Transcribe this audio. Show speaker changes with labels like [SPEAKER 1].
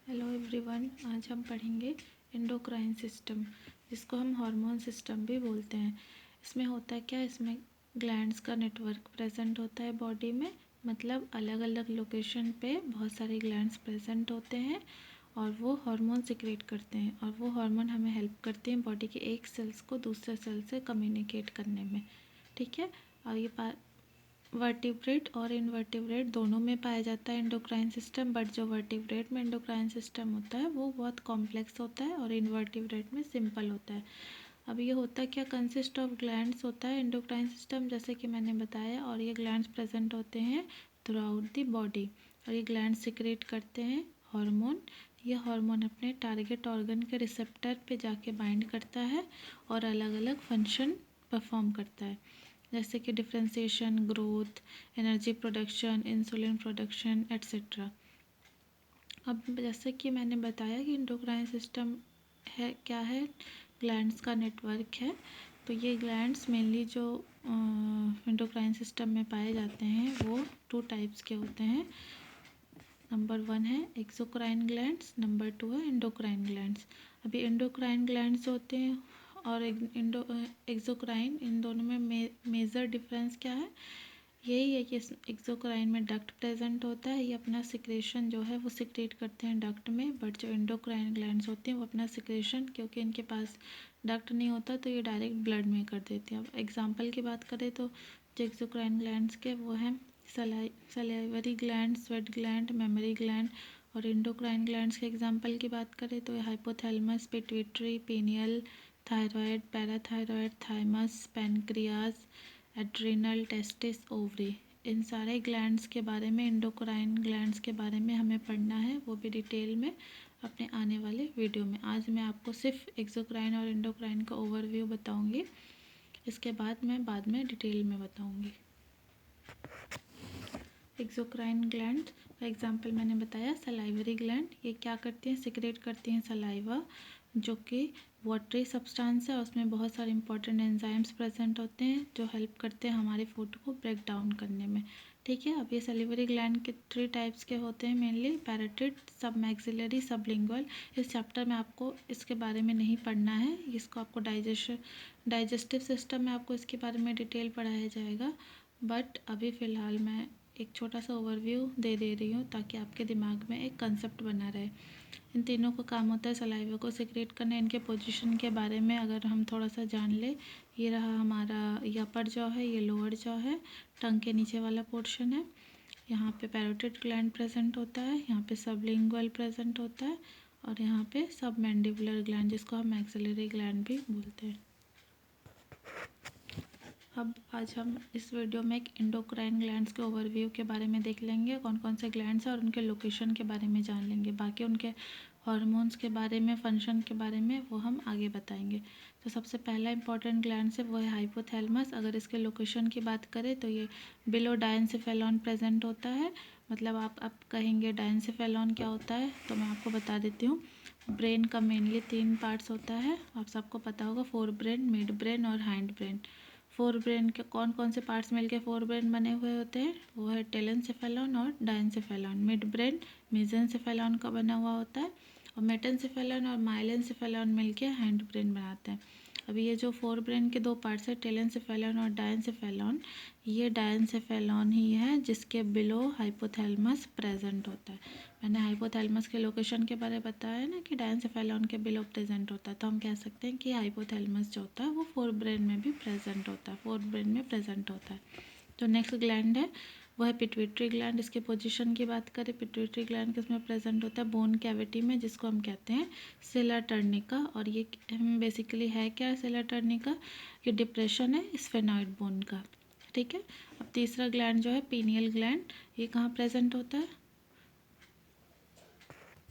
[SPEAKER 1] Hello everyone, आज हम पढ़ेंगे एंडोक्राइन सिस्टम, जिसको हम हार्मोन सिस्टम भी बोलते हैं। इसमें होता है क्या, इसमें ग्लैंड्स का नेटवर्क प्रेजेंट होता है बॉडी में। मतलब अलग अलग लोकेशन पे बहुत सारे ग्लैंड्स प्रेजेंट होते हैं और वो हार्मोन सिक्रेट करते हैं, और वो हार्मोन हमें हेल्प करते हैं बॉडी के एक सेल्स को दूसरे सेल से कम्युनिकेट करने में। ठीक है। और ये वर्टिब्रेट और इनवर्टिब्रेट दोनों में पाया जाता है एंडोक्राइन सिस्टम, बट जो वर्टिब्रेट में एंडोक्राइन सिस्टम होता है वो बहुत कॉम्प्लेक्स होता है और इनवर्टिब्रेट में सिंपल होता है। अब ये होता क्या, कंसिस्ट ऑफ ग्लैंड्स होता है एंडोक्राइन सिस्टम, जैसे कि मैंने बताया, और ये ग्लैंड्स प्रेजेंट होते हैं थ्रू आउट द बॉडी, और ये ग्लैंड्स सिक्रेट करते हैं हार्मोन। ये हार्मोन अपने टारगेट ऑर्गन के रिसेप्टर पे जाके बाइंड करता है और अलग अलग फंक्शन परफॉर्म करता है, जैसे कि differentiation, growth, energy production, insulin production etcetera. अब जैसे कि मैंने बताया कि एंडोक्राइन सिस्टम है क्या है, ग्लैंड्स का नेटवर्क है। तो ये ग्लैंड्स मेनली जो एंडोक्राइन सिस्टम में पाए जाते हैं वो 2 टाइप्स के होते हैं। नंबर 1 है एक्सोक्राइन ग्लैंड्स, नंबर 2 है एंडोक्राइन ग्लैंड्स। अभी एंडोक्राइन ग्लैंड्स होते हैं और एक्सोक्राइन, इन दोनों में मेजर डिफरेंस क्या है, यही है कि एक्सोक्राइन में डक्ट प्रेजेंट होता है, ये अपना सिक्रेशन जो है वो सिक्रेट करते हैं डक्ट में, बट जो एंडोक्राइन ग्लैंड्स होते हैं वो अपना सिक्रेशन, क्योंकि इनके पास डक्ट नहीं होता, तो ये डायरेक्ट ब्लड में कर देते हैं। अब एग्जांपल की बात करें तो जो एक्सोक्राइन ग्लैंड्स के वो हैं salivary gland, sweat gland, mammary gland. और एंडोक्राइन ग्लैंड्स के एग्जांपल की बात करें तो hypothalamus, pituitary, pineal, thyroid, parathyroid, thymus, pancreas, adrenal, testis, ovary. इन सारे ग्लैंड्स के बारे में, एंडोक्राइन ग्लैंड्स के बारे में हमें पढ़ना है, वो भी डिटेल में अपने आने वाले वीडियो में। आज मैं आपको सिर्फ एक्सोक्राइन और एंडोक्राइन का ओवरव्यू बताऊंगी, इसके बाद मैं डिटेल में बताऊंगी। एक्सोक्राइन ग्लैंड का एग्जाम्पल मैंने बताया, सलाइवरी ग्लैंड, ये क्या करती हैं, सिक्रेट करती हैं सलाइवा, जो कि वाटरी सब्सटेंस है, उसमें बहुत सारे इंपॉर्टेंट एंजाइम्स प्रेजेंट होते हैं जो हेल्प करते हैं हमारे फूड को ब्रेक डाउन करने में। ठीक है। अब ये सलिवरी ग्लैंड के 3 टाइप्स के होते हैं मेनली, पैराटिड, सब मैक्सिलरी, सबलिंगुअल। इस चैप्टर में आपको इसके बारे में नहीं पढ़ना है, इसको आपको डाइजेस्टिव सिस्टम में आपको इसके बारे में डिटेल पढ़ाया जाएगा, बट अभी फ़िलहाल मैं एक छोटा सा ओवरव्यू दे रही हूँ ताकि आपके दिमाग में एक कंसेप्ट बना रहे। इन तीनों का काम होता है सलाइवा को सिक्रेट करना। इनके पोजीशन के बारे में अगर हम थोड़ा सा जान ले, ये रहा हमारा ये अपर जॉ है, ये लोअर जॉ है, टंग के नीचे वाला पोर्शन है। यहाँ पे पैरोटिड ग्लैंड प्रेजेंट होता है, यहाँ पे सबलिंगुअल प्रेजेंट होता है, और यहाँ पे सब मैंडिबुलर ग्लैंड, जिसको हम मैक्सिलरी ग्लैंड भी बोलते हैं। अब आज हम इस वीडियो में एक एंडोक्राइन ग्लैंड्स के ओवरव्यू के बारे में देख लेंगे, कौन कौन से ग्लैंड्स हैं और उनके लोकेशन के बारे में जान लेंगे। बाकी उनके हार्मोन्स के बारे में, फंक्शन के बारे में वो हम आगे बताएंगे। तो सबसे पहला इंपॉर्टेंट ग्लैंड है वो है हाइपोथैलेमस। अगर इसके लोकेशन की बात करें तो ये बिलो डायंसेफेलॉन प्रेजेंट होता है। मतलब आप कहेंगे डायंसेफेलॉन क्या होता है, तो मैं आपको बता देती हूँ। ब्रेन का मेनली 3 पार्ट्स होता है, आप सबको पता होगा, फोर ब्रेन, मिड ब्रेन और हाइंड ब्रेन। फोर ब्रेन के कौन कौन से पार्ट्स मिलके फोर ब्रेन बने हुए होते हैं, वो है टेलेंसेफेलॉन और डायंसेफेलॉन। मिड ब्रेन मेसेंसेफेलॉन का बना हुआ होता है, और मेटेंसेफेलॉन और माइलेंसेफेलॉन मिलके हाइंड ब्रेन बनाते हैं। अभी ये जो फोर ब्रेन के 2 पार्ट्स है, टेलेंसेफेलॉन और डायंसेफेलॉन, ये डायंसेफेलॉन ही है जिसके बिलो हाइपोथैलेमस प्रेजेंट होता है। मैंने हाइपोथैलेमस के लोकेशन के बारे में बताया ना कि डायंसेफेलॉन के बिलो प्रेजेंट होता है, तो हम कह सकते हैं कि हाइपोथैलेमस जो होता है वो फोर ब्रेन में भी प्रेजेंट होता है, फोर ब्रेन में प्रेजेंट होता है। जो नेक्स्ट ग्लैंड है वो है पिट्यूटरी ग्लैंड। इसके पोजीशन की बात करें, पिट्यूटरी ग्लैंड किसमें प्रेजेंट होता है, बोन कैविटी में, जिसको हम कहते हैं सेला टर्निका। और ये बेसिकली है क्या, सेला टर्निका, ये डिप्रेशन है स्फेनॉइड बोन का। ठीक है। अब तीसरा ग्लैंड जो है पीनियल ग्लैंड, ये कहाँ प्रेजेंट होता है,